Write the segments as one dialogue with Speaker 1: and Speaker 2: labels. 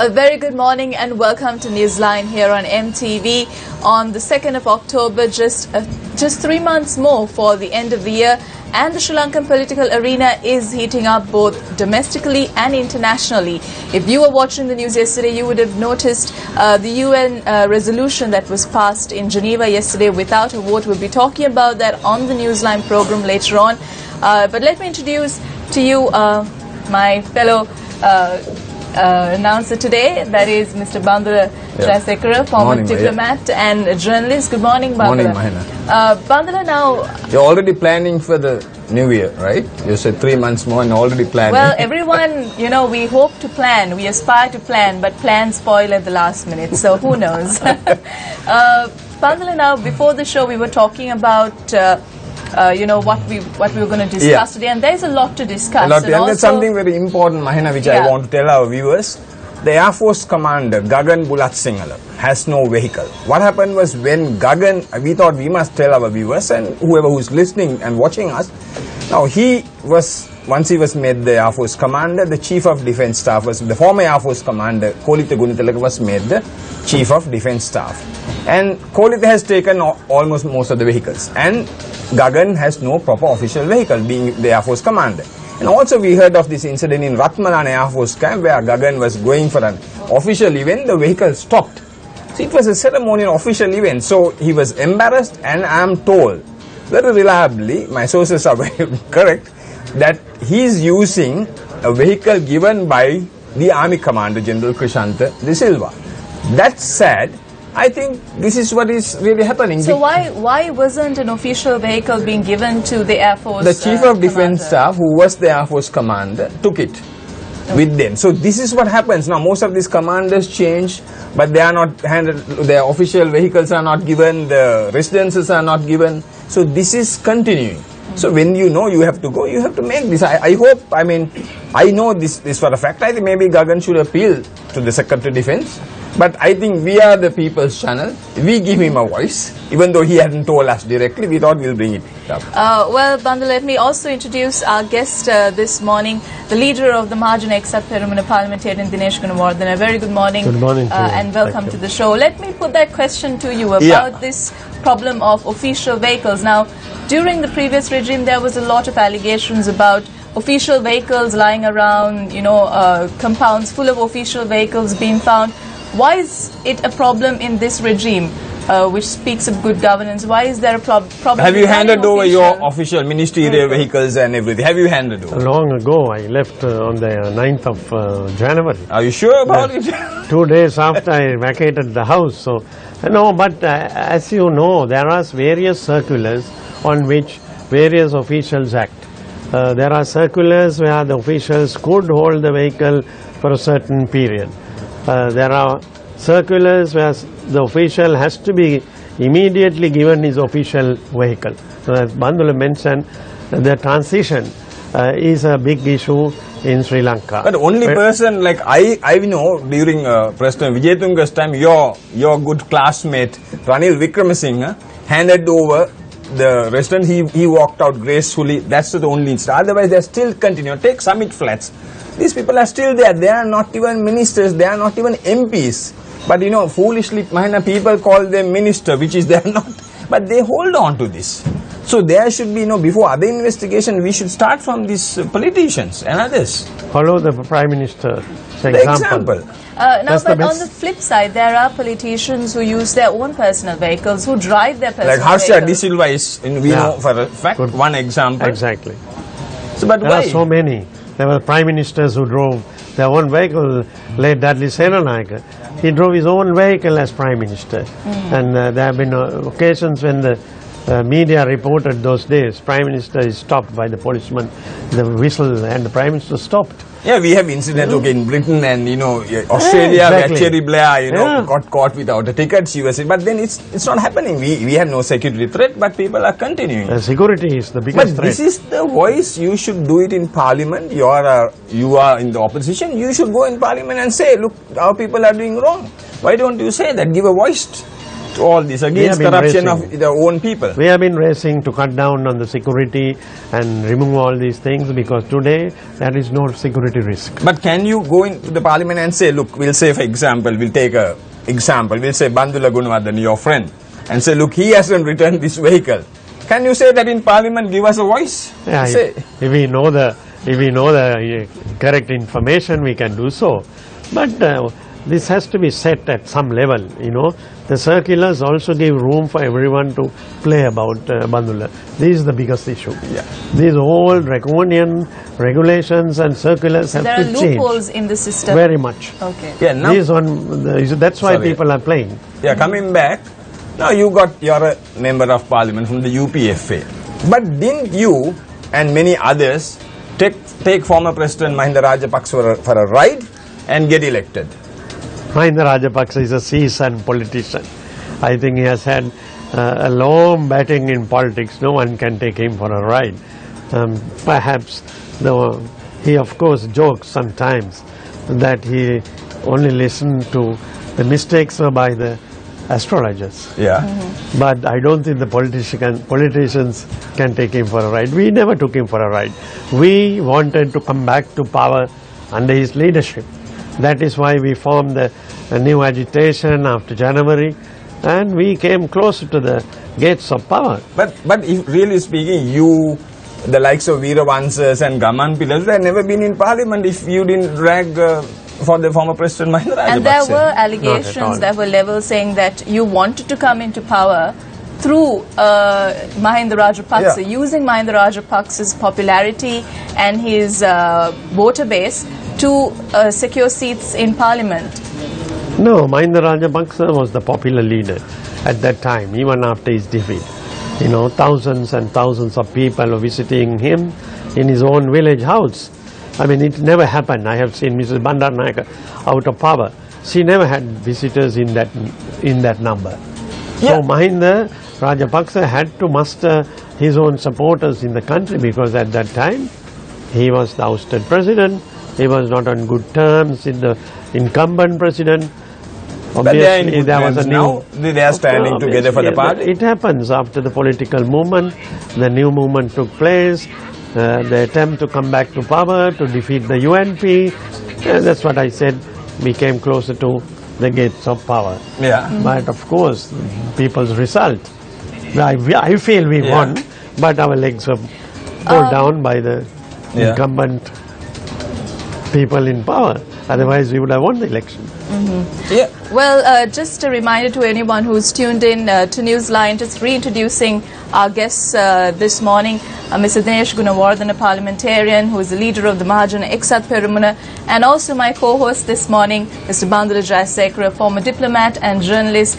Speaker 1: A very good morning and welcome to Newsline here on MTV on the 2nd of October, just 3 months more for the end of the year, and the Sri Lankan political arena is heating up both domestically and internationally. If you were watching the news yesterday, you would have noticed the UN resolution that was passed in Geneva yesterday without a vote. We'll be talking about that on the Newsline program later on. But let me introduce to you my fellow announcer today, that is Mr. Bandula Jayasekara, former diplomat and journalist. Good morning, Bandula.
Speaker 2: Morning, Mahina.
Speaker 1: Bandula, now...
Speaker 2: You're already planning for the new year, right? You said 3 months more and already planning.
Speaker 1: Well, everyone, you know, we hope to plan, we aspire to plan, but plans spoil at the last minute, so who knows. Bandula, now, before the show we were talking about... you know, what we were going to discuss today, and there's a lot to discuss.
Speaker 2: And there's something very important, Mahina, which I want to tell our viewers. The Air Force commander, Gagan Bulatsinhala, has no vehicle. What happened was when Gagan, we thought we must tell our viewers and whoever who's listening and watching us, now once he was made the Air Force commander, the Chief of Defence Staff was, the former Air Force commander, Kolita Gunithalaka, was made the Chief of Defence Staff. And Kolita has taken almost most of the vehicles. And Gagan has no proper official vehicle, being the Air Force commander. And also we heard of this incident in Ratmalana Air Force camp where Gagan was going for an official event, the vehicle stopped. So it was a ceremonial official event, so he was embarrassed, and I am told, very reliably, my sources are very correct, that he is using a vehicle given by the Army Commander, General Krishanta De Silva. That's sad. I think this is what is really happening.
Speaker 1: So why wasn't an official vehicle being given to the Air Force?
Speaker 2: The Chief of Defence Staff, who was the Air Force commander, took it with them. So this is what happens. Now most of these commanders change, but they are not handed, their official vehicles are not given, the residences are not given. So this is continuing. So when you know you have to go, you have to make this. I hope, I mean, I know this for a fact. I think maybe Gagan should appeal to the Secretary of Defence. But I think we are the people's channel. We give him a voice. Even though he hadn't told us directly, we thought we'll bring it up.
Speaker 1: Well, Bandhu, let me also introduce our guest this morning, the leader of the Mahajana Exat Perumana Parliamentarian, Dinesh Gunawardena. A very good morning.
Speaker 3: Good morning to you.
Speaker 1: And welcome to the show. Let me put that question to you about this problem of official vehicles. Now, during the previous regime, there was a lot of allegations about official vehicles lying around, you know, compounds full of official vehicles being found. Why is it a problem in this regime, which speaks of good governance? Why is there a problem?
Speaker 2: Have you handed over your official ministerial vehicles and everything? Have you handed over?
Speaker 3: Long ago, I left on the 9th of January.
Speaker 2: Are you sure about it?
Speaker 3: 2 days after I vacated the house. So, no, but as you know, there are various circulars on which various officials act. There are circulars where the officials could hold the vehicle for a certain period. There are circulars where the official has to be immediately given his official vehicle. So as Bandula mentioned, the transition is a big issue in Sri Lanka.
Speaker 2: But only person like I know during President Wijetunga's time, your good classmate Ranil Wickramasinghe handed over the resident. He walked out gracefully. That's the only incident. Otherwise, they still continue. Take Summit Flats. These people are still there. They are not even ministers. They are not even MPs. But you know, foolishly, Mahina, people call them minister, which is they are not. But they hold on to this. So there should be, you know, before other investigation, we should start from these politicians and others.
Speaker 3: Follow the Prime Minister's example.
Speaker 1: Now, but on the flip side, there are politicians who use their own personal vehicles, who drive their personal vehicles.
Speaker 2: Like Harsha De Silva is, we know for a fact, one example.
Speaker 3: Exactly.
Speaker 2: So, but
Speaker 3: there are so many. There were prime ministers who drove their own vehicle. Late Dudley Senanayake, he drove his own vehicle as prime minister. And there have been occasions when the media reported those days, prime minister is stopped by the policeman, the whistle, and the prime minister stopped.
Speaker 2: Yeah, we have incidents in Britain and, you know, Australia where Cherry Blair, you know, got caught without a ticket. She was, but then it's not happening. We have no security threat, but people are continuing.
Speaker 3: Security is the biggest threat.
Speaker 2: But this is the voice. You should do it in Parliament. You are in the opposition. You should go in Parliament and say, look, our people are doing wrong. Why don't you say that? Give a voice. to all this, against corruption of their own people.
Speaker 3: We have been racing to cut down on the security and remove all these things, because today there is no security risk.
Speaker 2: But can you go into the parliament and say, look, we'll say, for example, we'll take a example, we'll say Bandula Gunawardene, your friend, and say, look, he hasn't returned this vehicle. Can you say that in parliament, give us a voice?
Speaker 3: Yeah, if we know the correct information, we can do so. But this has to be set at some level, you know. The circulars also give room for everyone to play about Bandula. This is the biggest issue.
Speaker 2: Yeah.
Speaker 3: These old draconian regulations and circulars have to change.
Speaker 1: There are loopholes in the system.
Speaker 3: Very much.
Speaker 1: Okay.
Speaker 2: Yeah, now,
Speaker 3: that's why people are playing.
Speaker 2: Yeah, coming back, now you're a member of parliament from the UPFA. But didn't you and many others take former President Mahinda Rajapaksa for a ride and get elected?
Speaker 3: Mahinda Rajapaksa is a seasoned politician. I think he has had a long batting in politics. No one can take him for a ride. Perhaps he of course jokes sometimes that he only listened to the mistakes by the astrologers.
Speaker 2: Yeah.
Speaker 3: But I don't think the politicians can take him for a ride. We never took him for a ride. We wanted to come back to power under his leadership. That is why we formed a new agitation after January, and we came closer to the gates of power.
Speaker 2: But if really speaking, you, the likes of Veeravansas and Gaman Pillars, they have never been in parliament if you didn't drag for the former President Mahinda Rajapaksa.
Speaker 1: And there were allegations that were leveled saying that you wanted to come into power through Mahinda Rajapaksa, using Mahinda Rajapaksa's popularity and his voter base to secure seats in parliament.
Speaker 3: No, Mahinda Rajapaksa was the popular leader at that time, even after his defeat. You know, thousands and thousands of people were visiting him in his own village house. I mean, it never happened. I have seen Mrs. Bandaranaike out of power. She never had visitors in that number.
Speaker 2: Yeah.
Speaker 3: So Mahinda Rajapaksa had to muster his own supporters in the country, because at that time he was the ousted president. He was not on good terms with the incumbent president.
Speaker 2: Obviously, there was a new. They are standing together for the party.
Speaker 3: It happens after the political movement. The new movement took place. The attempt to come back to power, to defeat the UNP. That's what I said. We came closer to the gates of power.
Speaker 2: Yeah.
Speaker 3: But of course, people's result. I feel we won, but our legs were pulled down by the incumbent people in power. Otherwise, we would have won the election.
Speaker 2: Yeah.
Speaker 1: Well, just a reminder to anyone who's tuned in to Newsline, just reintroducing our guests this morning, Mr. Dinesh Gunawardene, a parliamentarian who is the leader of the Mahajana Eksat Perumuna, and also my co-host this morning, Mr. Bandula Jayasekara, a former diplomat and journalist.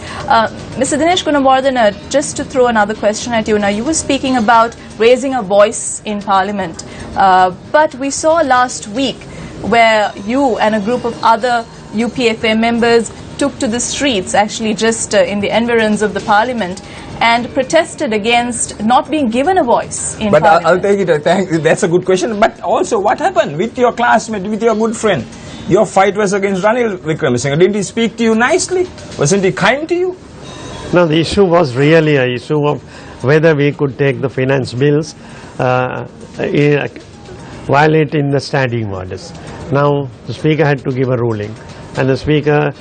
Speaker 1: Mr. Dinesh Gunawardene, just to throw another question at you. Now, you were speaking about raising a voice in parliament, but we saw last week where you and a group of other UPFA members took to the streets, actually just in the environs of the parliament, and protested against not being given a voice in parliament.
Speaker 2: I'll take it. That's a good question. But also, what happened with your classmate, with your good friend? Your fight was against Ranil Wickremesinghe. Didn't he speak to you nicely? Wasn't he kind to you?
Speaker 3: No, the issue was really an issue of whether we could take the finance bills violating the standing orders. Now, the Speaker had to give a ruling, and the Speaker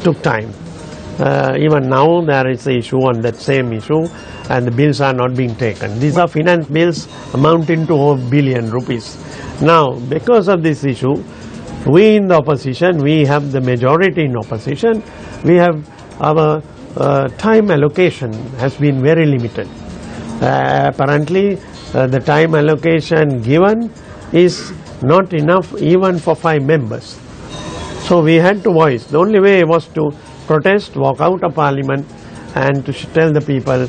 Speaker 3: took time. Even now, there is an issue on that same issue, and the bills are not being taken. These are finance bills amounting to over ₹1 billion. Now, because of this issue, we in the opposition, we have the majority in opposition, we have our time allocation has been very limited. Apparently, the time allocation given is not enough even for 5 members. So we had to voice. The only way was to protest, walk out of parliament, and to tell the people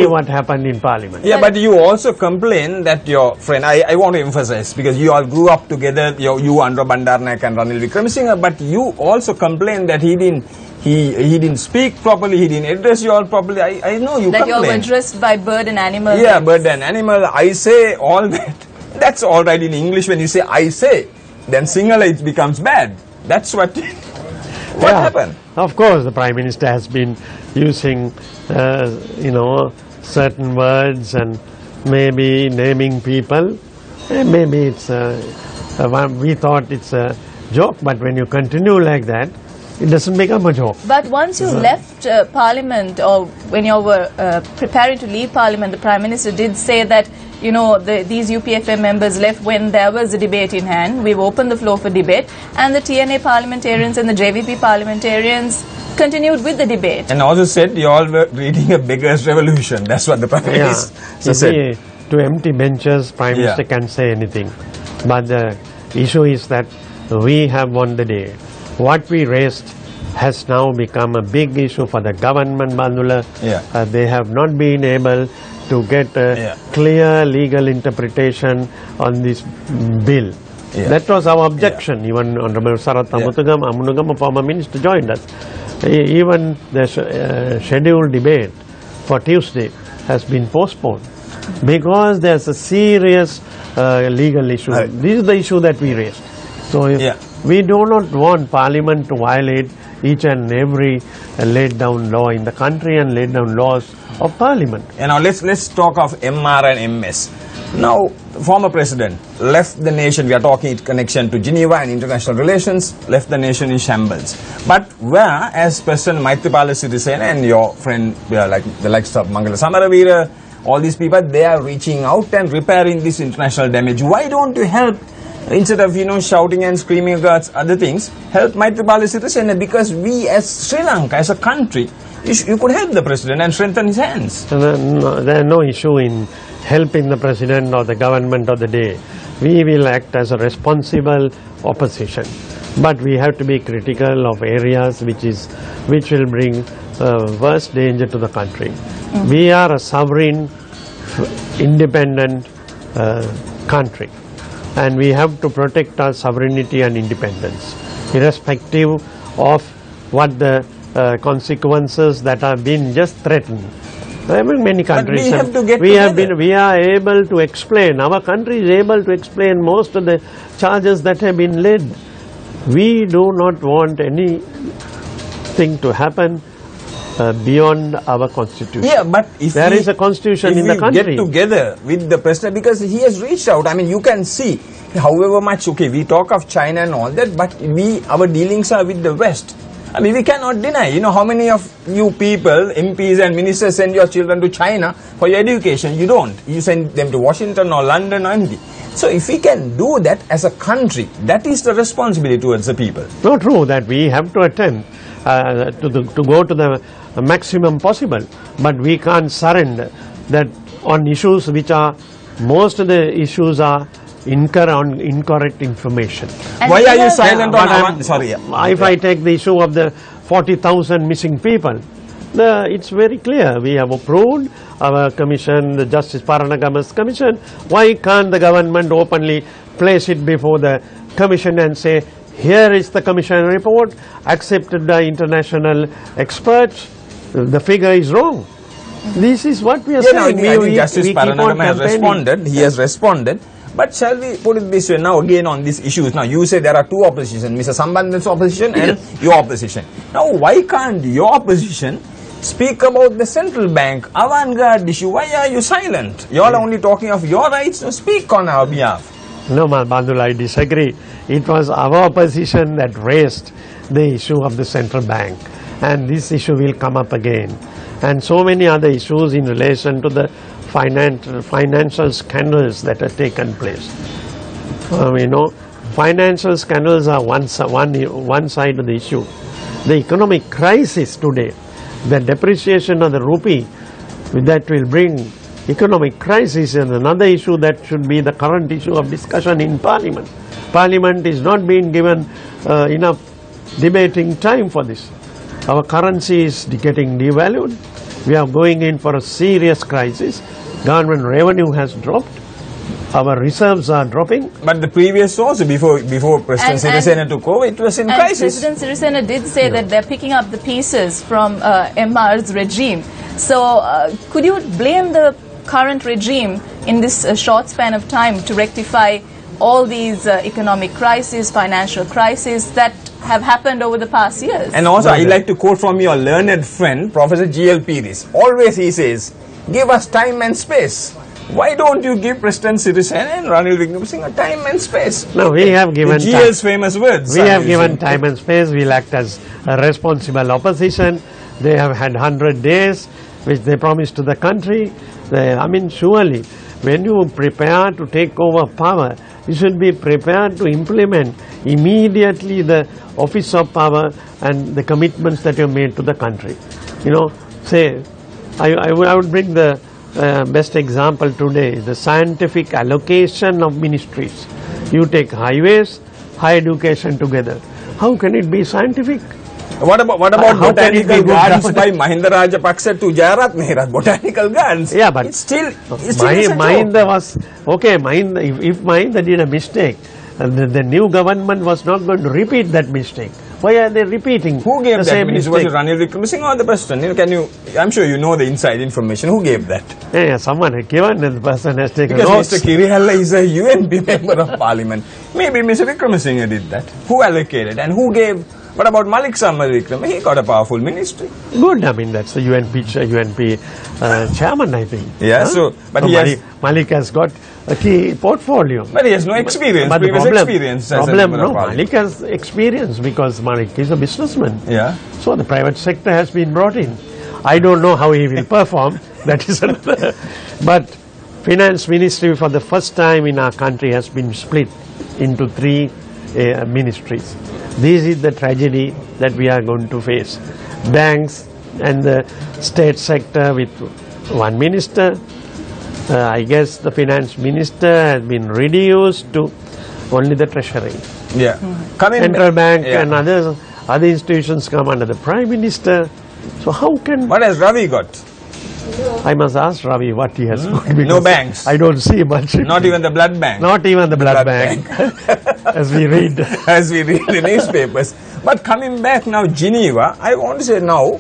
Speaker 3: what happened in parliament.
Speaker 2: Yeah, but you also complain that your friend, I want to emphasize, because you all grew up together, you Andhra Bandaranaike and Ranil Wickremesinghe, but you also complain that he didn't speak properly, he didn't address you all properly. I know you complain.
Speaker 1: That you all were addressed by bird and animal.
Speaker 2: Yeah, bird and animal, I say, all that. That's all right in English when you say I say. Then Sinhala it becomes bad. That's what happened.
Speaker 3: Of course, the Prime Minister has been using, certain words and maybe naming people. Maybe it's we thought it's a joke, but when you continue like that, it doesn't become a joke.
Speaker 1: But once you left Parliament, or when you were preparing to leave Parliament, the Prime Minister did say that, these UPFM members left when there was a debate in hand. We've opened the floor for debate, and the TNA parliamentarians and the JVP parliamentarians continued with the debate.
Speaker 2: And also said you all were reading a beggars' revolution. That's what the Prime Minister said.
Speaker 3: To empty benches, Prime Minister can say anything. But the issue is that we have won the day. What we raised has now become a big issue for the government, Bandula. They have not been able to get a clear legal interpretation on this bill. That was our objection. Even Honorable Sarat Amunugam, a former minister, joined us. Even the scheduled debate for Tuesday has been postponed because there's a serious legal issue. This is the issue that we raised. So we do not want Parliament to violate each and every laid down law in the country and laid down laws of Parliament.
Speaker 2: Now let's talk of MR and MS. Now, former president left the nation, we are talking in connection to Geneva and international relations, left the nation in shambles. But where, as President Maithripala Sirisena and your friend, like the likes of Mangala Samaravira, all these people, they are reaching out and repairing this international damage. Why don't you help, instead of, shouting and screaming about other things, help Maithripala Sirisena? Because we as Sri Lanka, as a country, you could help the president and strengthen his hands.
Speaker 3: There is no issue in helping the president or the government of the day. We will act as a responsible opposition, but we have to be critical of areas which will bring worse danger to the country. We are a sovereign, independent country, and we have to protect our sovereignty and independence, irrespective of what the consequences that have been just threatened. I mean, many countries we are able to explain, our country is able to explain most of the charges that have been laid. We do not want anything to happen beyond our constitution.
Speaker 2: Yeah, but if
Speaker 3: there is a constitution in the country.
Speaker 2: Get together with the president, because he has reached out. I mean, you can see, however much, we talk of China and all that, but our dealings are with the West. I mean, we cannot deny, how many of you people, MPs and ministers, send your children to China for your education? You don't. You send them to Washington or London or anything. So if we can do that as a country, that is the responsibility towards the people.
Speaker 3: No, true that we have to attempt to go to the maximum possible, but we can't surrender that on issues which are, most of the issues are incorrect information.
Speaker 1: And
Speaker 2: why are you silent on sorry?
Speaker 3: If I take the issue of the 40,000 missing people, it's very clear. We have approved our commission, the Justice Paranagamas Commission. Why can't the government openly place it before the commission and say, here is the commission report, accepted by international experts, the figure is wrong. This is what we are saying.
Speaker 2: I think Justice Paranagama has responded. He has responded. But shall we put it this way now again on these issues? Now you say there are two oppositions, Mr. Sambandhan's opposition and your opposition. Now why can't your opposition speak about the central bank, avant-garde issue? Why are you silent? You all are only talking of your rights to speak on our behalf.
Speaker 3: No, Bandul, I disagree. It was our opposition that raised the issue of the central bank, and this issue will come up again. And so many other issues in relation to the financial scandals that have taken place. Financial scandals are one side of the issue. The economic crisis today, the depreciation of the rupee, that will bring economic crisis, and another issue that should be the current issue of discussion in Parliament. Parliament is not being given enough debating time for this. Our currency is getting devalued. We are going in for a serious crisis. Government revenue has dropped. Our reserves are dropping.
Speaker 2: But the previous also, before President Sirisena took over, it was in crisis.
Speaker 1: President Sirisena did say that they're picking up the pieces from MR's regime. So could you blame the current regime in this short span of time to rectify all these economic crises, financial crises that have happened over the past years.
Speaker 2: And also, I like to quote from your learned friend, Professor G.L. Piris. Always he says, give us time and space. Why don't you give President Sirisena and Ranil Wickremesinghe time and space?
Speaker 3: No, we have given
Speaker 2: GL's famous words.
Speaker 3: We have given time and space. We'll act as a responsible opposition. They have had 100 days, which they promised to the country. I mean, surely, when you prepare to take over power, you should be prepared to implement immediately the office of power and the commitments that you made to the country. You know, say, I would bring the best example today, the scientific allocation of ministries. You take highways, higher education together. How can it be scientific?
Speaker 2: What about botanical gardens by Mahinda Rajapaksa to Jayarat Nehra? Botanical gardens.
Speaker 3: Yeah, but
Speaker 2: it's still
Speaker 3: Mahinda was okay. If Mahinda did a mistake, the new government was not going to repeat that mistake. Why are they repeating?
Speaker 2: Who gave
Speaker 3: the
Speaker 2: that
Speaker 3: same
Speaker 2: mistake? Was it Ranil Wickremesinghe or the president? I'm sure you know the inside information. Who gave that?
Speaker 3: Yeah, someone had given and the person has taken
Speaker 2: because
Speaker 3: notes.
Speaker 2: Mr. Kirihalla is a UNP member of parliament. Maybe Mr. Wickremesinghe did that. Who allocated and who gave? What about Malik Samad Wickremesinghe? He got a powerful ministry.
Speaker 3: Good, I mean that's the UNP chairman, I think.
Speaker 2: Yeah, so but
Speaker 3: Malik has got a key portfolio.
Speaker 2: But he has no experience,
Speaker 3: but
Speaker 2: previous experience as a member of parliament.
Speaker 3: Malik has experience because Malik is a businessman.
Speaker 2: Yeah.
Speaker 3: So the private sector has been brought in. I don't know how he will perform, that is another. But finance ministry for the first time in our country has been split into 3 ministries. This is the tragedy that we are going to face. Banks and the state sector with 1 minister. I guess the finance minister has been reduced to only the treasury.
Speaker 2: Yeah.
Speaker 3: Central bank and other institutions come under the prime minister. So how can...
Speaker 2: What has Ravi got?
Speaker 3: I must ask Ravi what he has got.
Speaker 2: No banks.
Speaker 3: I don't see much.
Speaker 2: Not even the blood bank.
Speaker 3: Not even the blood bank. As we read.
Speaker 2: As we read the newspapers. But coming back now, Geneva, I want to say now,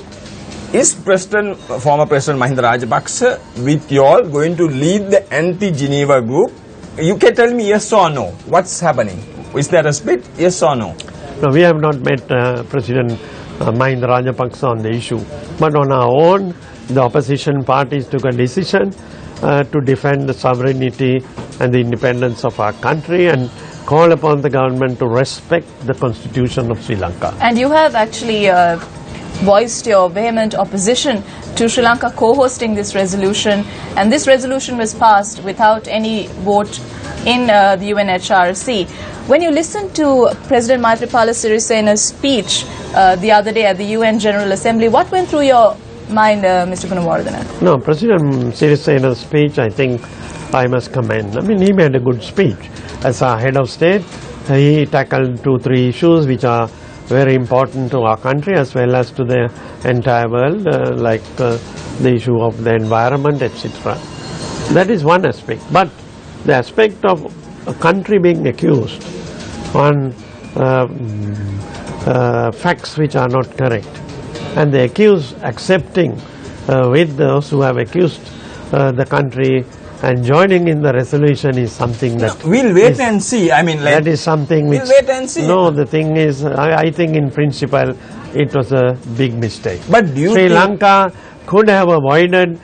Speaker 2: is former President Mahinda Rajapaksa with you all going to lead the anti-Geneva group? You can tell me yes or no. What's happening? Is there a split? Yes or no?
Speaker 3: No, we have not met President Mahinda Rajapaksa on the issue. But on our own, the opposition parties took a decision to defend the sovereignty and the independence of our country and call upon the government to respect the constitution of Sri Lanka.
Speaker 1: And you have actually voiced your vehement opposition to Sri Lanka co-hosting this resolution, and this resolution was passed without any vote in the UNHRC. When you listened to President Maithripala Sirisena's speech the other day at the UN General Assembly, what went through your mind, Mr. Gunawardena?
Speaker 3: No, President Sirisena's speech, I think I must commend. I mean, he made a good speech. As our head of state, he tackled 2-3 issues which are very important to our country as well as to the entire world, like the issue of the environment, etc. That is one aspect. But the aspect of a country being accused on facts which are not correct, and the accused accepting with those who have accused the country and joining in the resolution is something that...
Speaker 2: No, we'll wait and see. I mean, like...
Speaker 3: That is something which...
Speaker 2: We'll wait and see.
Speaker 3: No, the thing is, I think in principle, it was a big mistake.
Speaker 2: But do you
Speaker 3: Sri Lanka could have avoided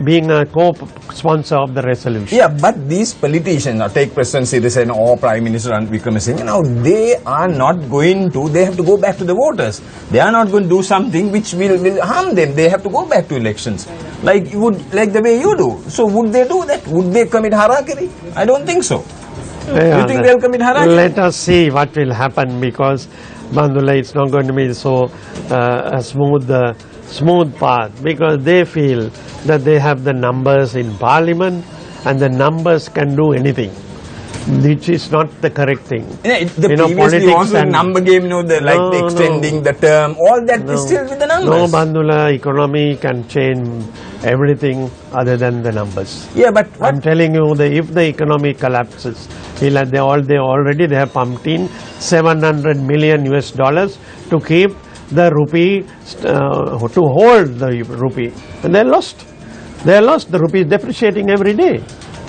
Speaker 3: being a co-sponsor of the resolution.
Speaker 2: Yeah, but these politicians, now take President Sirisena or Prime Minister Ranil Wickremesinghe, now they are not going to, they have to go back to the voters. They are not going to do something which will harm them. They have to go back to elections. Like the way you do. So would they do that? Would they commit harakiri? I don't think so.
Speaker 3: Yeah,
Speaker 2: you think they'll commit harakiri?
Speaker 3: Let us see what will happen, because Bandula, it's not going to be so a smooth path, because they feel that they have the numbers in parliament and the numbers can do anything, which is not the correct thing.
Speaker 2: Yeah, previously also the number game, the extending the term, all that is still with the numbers.
Speaker 3: No, Bandula, economy can change everything other than the numbers.
Speaker 2: Yeah, but
Speaker 3: I'm telling you that if the economy collapses, they have pumped in $700 million to keep the rupee, to hold the rupee, and they lost. They lost. The rupee is depreciating every day.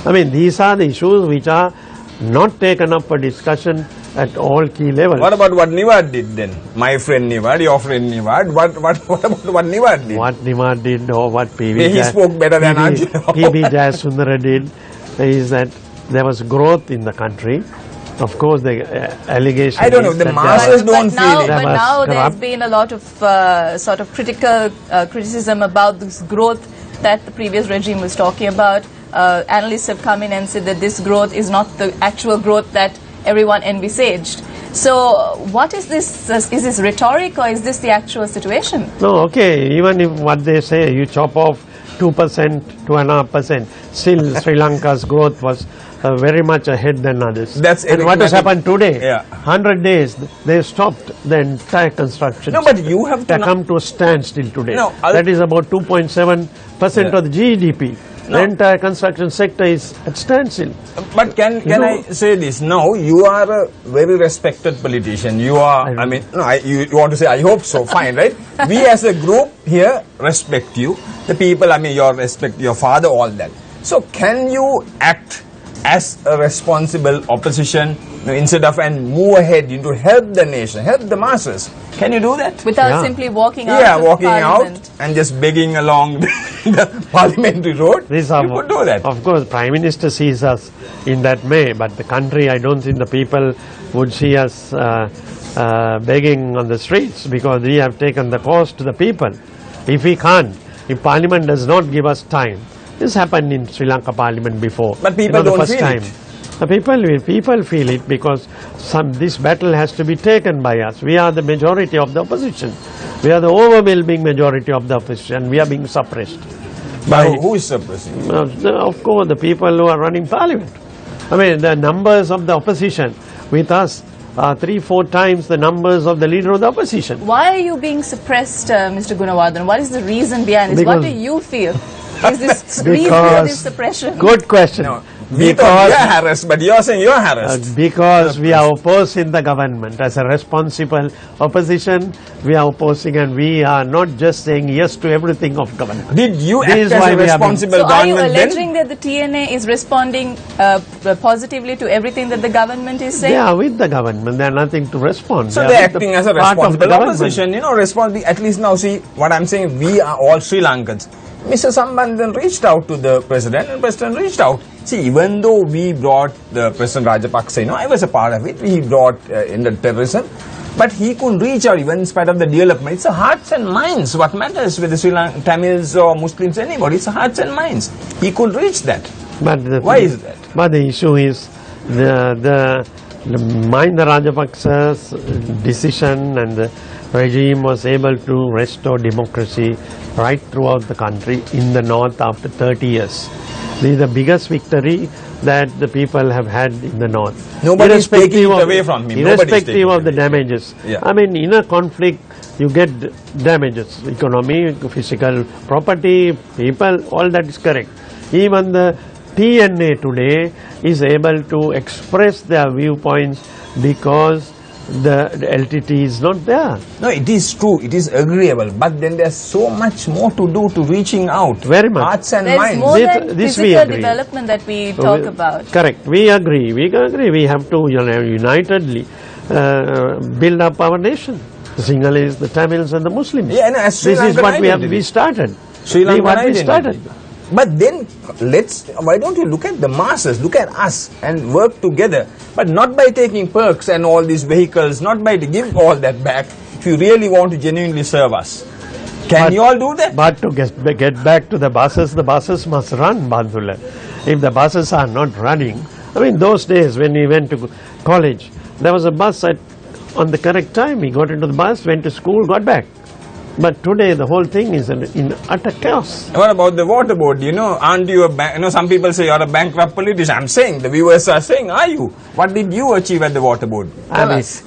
Speaker 3: I mean, these are the issues which are not taken up for discussion at all key levels.
Speaker 2: What about what Niwad did then? My friend Niwad, your friend Niwad. What about what Niwad did?
Speaker 3: What Niwad did or what
Speaker 2: He spoke better than Arjun.
Speaker 3: PB Jayasundara did is that there was growth in the country. Of course, the allegation.
Speaker 2: I don't know.
Speaker 3: is
Speaker 2: The
Speaker 3: that
Speaker 2: masses don't
Speaker 1: but now,
Speaker 2: feel it.
Speaker 1: But now there's
Speaker 3: corrupt.
Speaker 1: been a lot of sort of critical criticism about this growth that the previous regime was talking about. Analysts have come in and said that this growth is not the actual growth that everyone envisaged. So what is this? Is this rhetoric or is this the actual situation?
Speaker 3: No, okay. Even if what they say, you chop off 2%, 2.5%, still Sri Lanka's growth was very much ahead than others.
Speaker 2: That's
Speaker 3: and what has happened today?
Speaker 2: Yeah.
Speaker 3: 100 days, they stopped the entire construction.
Speaker 2: No, but you have to
Speaker 3: they come to a standstill today.
Speaker 2: No,
Speaker 3: that is about 2.7% of the GDP.
Speaker 2: No.
Speaker 3: The entire construction sector is at standstill.
Speaker 2: But can I say this? No, you are a very respected politician. You are, I mean, no, you want to say, I hope so, fine, right? We as a group here respect you. The people, I mean, you respect your father, all that. So can you act as a responsible opposition instead of and move ahead into help the nation, help the masses? Can you do that?
Speaker 1: Without simply walking out of
Speaker 2: walking
Speaker 1: Parliament.
Speaker 2: out and just begging along the parliamentary road. You could do that.
Speaker 3: Of course, Prime Minister sees us in that way, but the country, I don't think the people would see us begging on the streets because we have taken the cause to the people. If we can't, if Parliament does not give us time, this happened in Sri Lanka Parliament before.
Speaker 2: But people don't feel it.
Speaker 3: The people feel it because this battle has to be taken by us. We are the majority of the opposition. We are the overwhelming majority of the opposition. We are being suppressed.
Speaker 2: Who is suppressing?
Speaker 3: Of course, the people who are running Parliament. I mean, the numbers of the opposition with us are 3-4 times the numbers of the leader of the opposition.
Speaker 1: Why are you being suppressed, Mr. Gunawardhan? What is the reason behind this? What do you feel? Is this reason for this suppression?
Speaker 3: Good question.
Speaker 2: No, we thought you are harassed, but you are saying you are harassed.
Speaker 3: Because we are opposing the government. As a responsible opposition, we are opposing and we are not just saying yes to everything of government.
Speaker 2: Did you act as a responsible
Speaker 1: government? So are you alleging
Speaker 2: then?
Speaker 1: that the TNA is responding positively to everything that the government is saying?
Speaker 3: They are with the government. They are nothing to respond.
Speaker 2: So they are acting as a responsible opposition. You know, responding. At least now, see what I am saying. We are all Sri Lankans. Mr. Sambandhan reached out to the president and the president reached out. See, even though we brought the President Rajapaksa, I was a part of it, he brought in the terrorism, but he couldn't reach out even in spite of the development. It's the hearts and minds what matters with the Sri Lankan Tamils or Muslims, anybody. It's the hearts and minds. He couldn't reach that. Why is that?
Speaker 3: But the issue is the Mahinda Rajapaksa's decision and the regime was able to restore democracy right throughout the country in the north after 30 years. This is the biggest victory that the people have had in the north.
Speaker 2: Nobody is taking it away from him.
Speaker 3: Irrespective of the damages.
Speaker 2: Yeah.
Speaker 3: I mean, in a conflict, you get damages. Economy, physical property, people, all that is correct. Even the TNA today is able to express their viewpoints because the LTT is not there.
Speaker 2: No, it is true, it is agreeable, but then there's so much more to do to reaching out.
Speaker 3: Very much.
Speaker 2: Hearts and
Speaker 1: There's
Speaker 2: minds.
Speaker 1: more than physical development that we talk about.
Speaker 3: Correct. We agree. We agree. We have to unitedly build up our nation. The Sinhalese, the Tamils and the Muslims.
Speaker 2: Yeah, no, as Sri
Speaker 3: this is
Speaker 2: Lankan
Speaker 3: what we started.
Speaker 2: Sri Lankan
Speaker 3: we started.
Speaker 2: But then, why don't you look at the masses, look at us and work together, but not by taking perks and all these vehicles, not by to give all that back, if you really want to genuinely serve us. Can you all do that?
Speaker 3: But to get back to the buses must run, Bandhula. If the buses are not running, I mean those days when we went to college, there was a bus on the correct time, we got into the bus, went to school, got back. But today the whole thing is in utter chaos.
Speaker 2: What about the water board? Aren't you a some people say you're a bankrupt politician. I'm saying, the viewers are saying, are you? What did you achieve at the water board?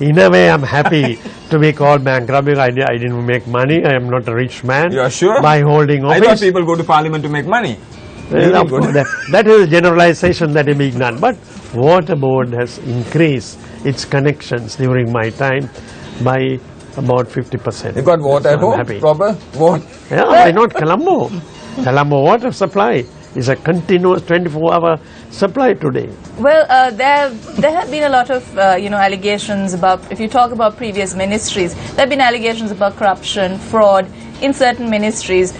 Speaker 3: In a way, I'm happy to be called bankrupt because I didn't make money. I am not a rich man.
Speaker 2: You are sure?
Speaker 3: By holding office.
Speaker 2: I thought people go to parliament to make money.
Speaker 3: That is a generalization that is being done. But water board has increased its connections during my time by about 50%.
Speaker 2: You got water at home?
Speaker 3: Happy.
Speaker 2: Proper? What?
Speaker 3: Yeah, why not Colombo? Colombo water supply It's a continuous 24-hour supply today.
Speaker 1: Well, there have been a lot of allegations about, if you talk about previous ministries, there have been allegations about corruption, fraud in certain ministries.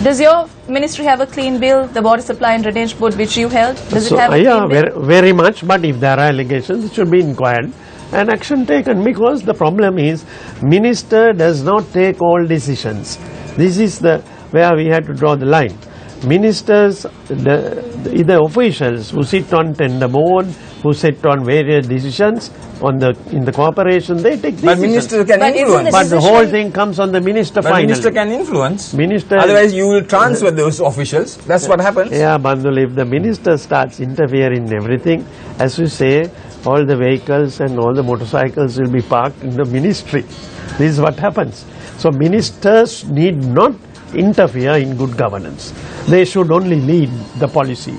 Speaker 1: Does your ministry have a clean bill, the Water Supply and Drainage Board which you held? Does it have a clean bill?
Speaker 3: Very much, but if there are allegations, it should be inquired and action taken, because the problem is minister does not take all decisions. This is where we had to draw the line. Ministers, the officials who sit on tender board, who sit on various decisions in the corporation, they take decisions.
Speaker 2: But minister can influence.
Speaker 3: But the whole thing comes on the minister finally.
Speaker 2: Minister can influence.
Speaker 3: Minister,
Speaker 2: otherwise you will transfer those officials. That's what happens.
Speaker 3: Yeah, Bandul, if the minister starts interfering in everything, as you say, all the vehicles and all the motorcycles will be parked in the ministry. This is what happens. So ministers need not interfere in good governance. They should only lead the policy.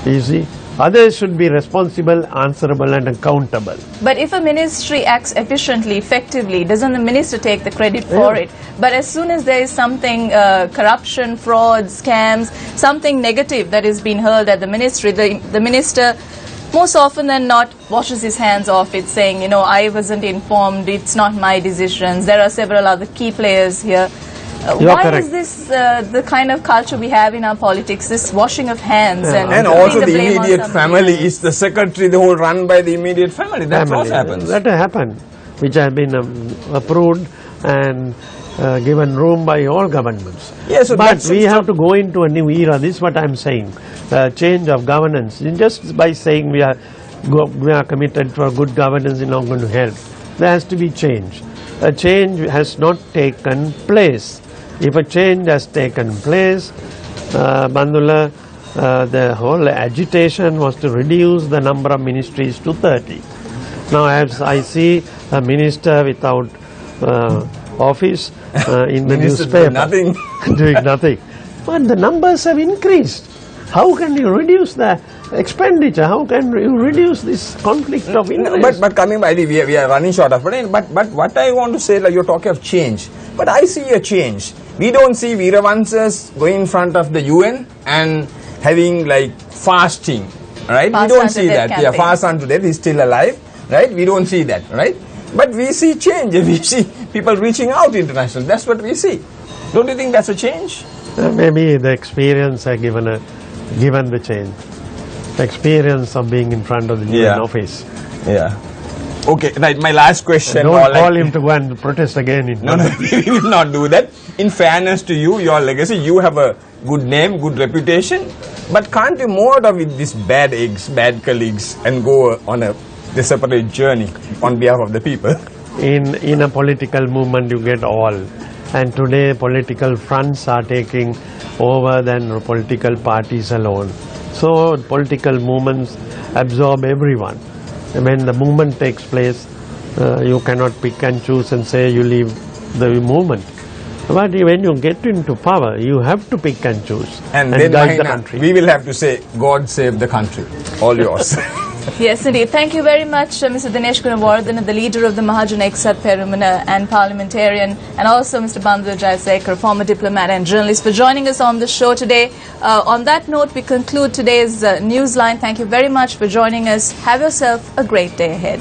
Speaker 3: You see, others should be responsible, answerable and accountable.
Speaker 1: But if a ministry acts efficiently, effectively, doesn't the minister take the credit for it? But as soon as there is something, corruption, fraud, scams, something negative that is being hurled at the ministry, the minister most often than not washes his hands off it, saying, I wasn't informed, it's not my decisions, there are several other key players here. Why is this the kind of culture we have in our politics, this washing of hands?
Speaker 2: And also the immediate family is the secretary, the whole run by the immediate family. That's what happens.
Speaker 3: That happened, which has been approved and given room by all governments.
Speaker 2: Yes, so
Speaker 3: but we have to go into a new era. This is what I am saying. Change of governance. Just by saying we are committed to a good governance is not going to help. There has to be change. A change has not taken place. If a change has taken place, Bandula, the whole agitation was to reduce the number of ministries to 30. Now as I see a minister without office in the newspaper doing nothing. But the numbers have increased. How can you reduce the expenditure? How can you reduce this conflict of interest?
Speaker 2: But coming by we are running short of time. But what I want to say, like you're talking of change. But I see a change. We don't see Veeravansas going in front of the UN and having like fasting, right? We don't see that. Yeah, fast unto death. He's still alive, right? We don't see that, right? But we see change. We see people reaching out internationally. That's what we see. Don't you think that's a change?
Speaker 3: Maybe the experience has given the change. The experience of being in front of the UN office.
Speaker 2: Yeah. Okay, right. My last question.
Speaker 3: Don't call him to go and protest again.
Speaker 2: No, we will not do that. In fairness to you, your legacy, you have a good name, good reputation. But can't you more out with these bad eggs, bad colleagues, and go on a separate journey on behalf of the people?
Speaker 3: In a political movement, you get all. And today, political fronts are taking over than political parties alone. So, political movements absorb everyone. When the movement takes place, you cannot pick and choose and say you leave the movement. But when you get into power, you have to pick and choose and then guide the country.
Speaker 2: We will have to say, God save the country. All yours.
Speaker 1: Yes, indeed. Thank you very much, Mr. Dinesh Gunawardena, the leader of the Mahajan Eksat Perumana and parliamentarian, and also Mr. Bandhu Jayasekar, former diplomat and journalist, for joining us on the show today. On that note, we conclude today's Newsline. Thank you very much for joining us. Have yourself a great day ahead.